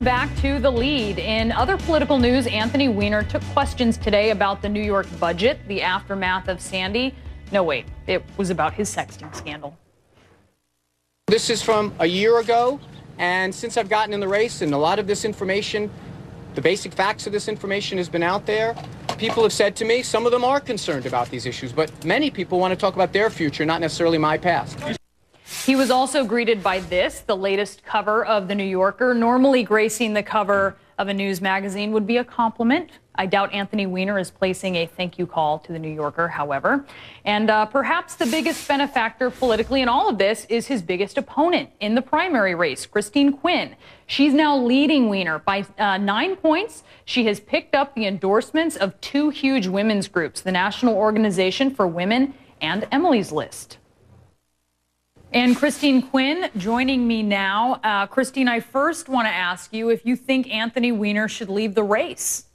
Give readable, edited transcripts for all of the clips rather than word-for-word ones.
Back to the lead. In other political news, Anthony Weiner took questions today about the New York budget, the aftermath of Sandy. No, wait, it was about his sexting scandal. This is from a year ago, and since I've gotten in the race and a lot of this information, the basic facts of this information has been out there, people have said to me, some of them are concerned about these issues, but many people want to talk about their future, not necessarily my past. He was also greeted by this, the latest cover of The New Yorker. Normally gracing the cover of a news magazine would be a compliment. I doubt Anthony Weiner is placing a thank you call to The New Yorker, however. And perhaps the biggest benefactor politically in all of this is his biggest opponent in the primary race, Quinn. She's now leading Weiner by 9 points. She has picked up the endorsements of two huge women's groups, the National Organization for Women and Emily's List. And Quinn joining me now. Christine, I first want to ask you if you think Anthony Weiner should leave the race.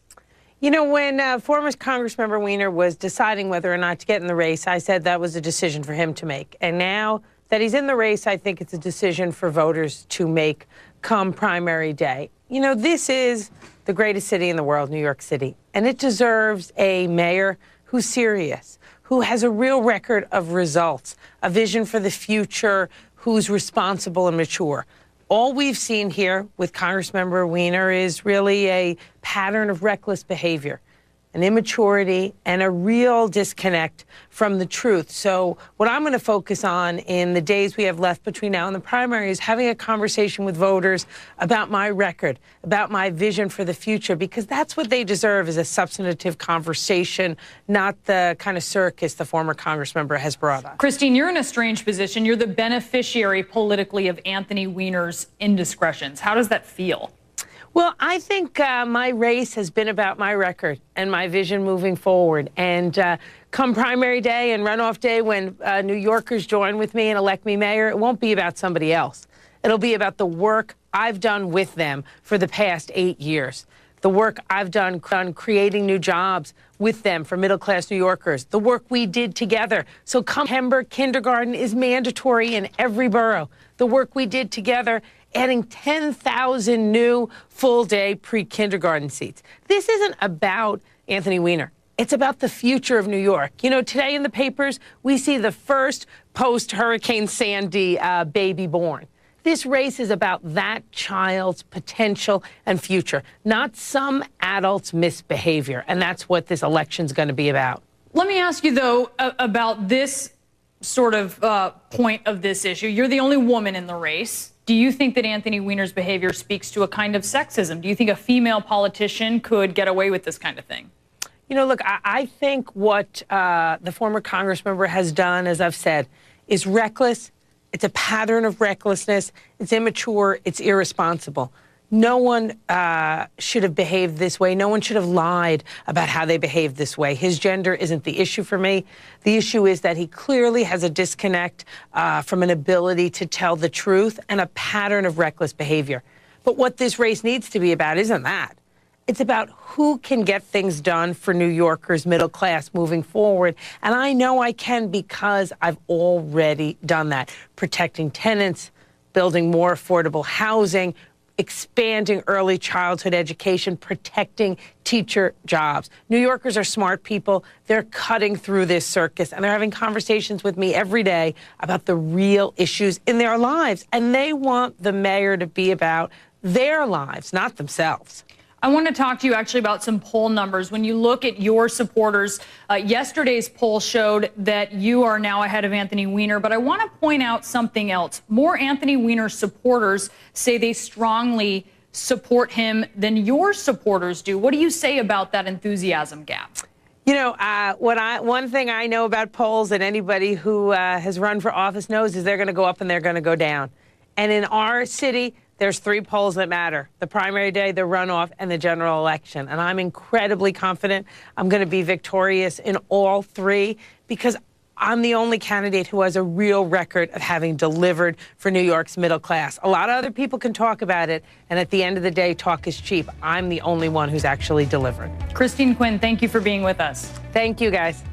You know, when former Congressmember Weiner was deciding whether or not to get in the race, I said that was a decision for him to make. And now that he's in the race, I think it's a decision for voters to make come primary day. You know, this is the greatest city in the world, New York City, and it deserves a mayor who's serious, who has a real record of results, a vision for the future, who's responsible and mature. All we've seen here with Congressmember Weiner is really a pattern of reckless behavior, an immaturity, and a real disconnect from the truth. So what I'm going to focus on in the days we have left between now and the primary is having a conversation with voters about my record, about my vision for the future, because that's what they deserve, is a substantive conversation, not the kind of circus the former Congressmember has brought us. Christine, you're in a strange position. You're the beneficiary politically of Anthony Weiner's indiscretions. How does that feel? Well, I think my race has been about my record and my vision moving forward. And come primary day and runoff day, when New Yorkers join with me and elect me mayor, it won't be about somebody else. It'll be about the work I've done with them for the past 8 years. The work I've done creating new jobs with them for middle-class New Yorkers. The work we did together. So come September, kindergarten is mandatory in every borough. The work we did together, adding 10,000 new full-day pre-kindergarten seats. This isn't about Anthony Weiner. It's about the future of New York. You know, today in the papers, we see the first post-Hurricane Sandy baby born. This race is about that child's potential and future, not some adult's misbehavior. And that's what this election's going to be about. Let me ask you, though, about this sort of point of this issue. You're the only woman in the race. Do you think that Anthony Weiner's behavior speaks to a kind of sexism? Do you think a female politician could get away with this kind of thing? You know, look, I think what the former Congressmember has done, as I've said, is reckless. It's a pattern of recklessness. It's immature. It's irresponsible. No one should have behaved this way. No one should have lied about how they behaved this way. His gender isn't the issue for me. The issue is that he clearly has a disconnect from an ability to tell the truth and a pattern of reckless behavior. But what this race needs to be about isn't that. It's about who can get things done for New Yorkers, middle class, moving forward. And I know I can, because I've already done that. Protecting tenants, building more affordable housing, expanding early childhood education, protecting teacher jobs. New Yorkers are smart people. They're cutting through this circus, and they're having conversations with me every day about the real issues in their lives. And they want the mayor to be about their lives, not themselves. I want to talk to you actually about some poll numbers. When you look at your supporters, yesterday's poll showed that you are now ahead of Anthony Weiner, but I want to point out something else. More Anthony Weiner supporters say they strongly support him than your supporters do. What do you say about that enthusiasm gap? You know, one thing I know about polls, and anybody who has run for office knows, is they're going to go up and they're going to go down. And in our city, there's 3 polls that matter: the primary day, the runoff, and the general election. And I'm incredibly confident I'm going to be victorious in all 3, because I'm the only candidate who has a real record of having delivered for New York's middle class. A lot of other people can talk about it, and at the end of the day, talk is cheap. I'm the only one who's actually delivered. Quinn, thank you for being with us. Thank you, guys.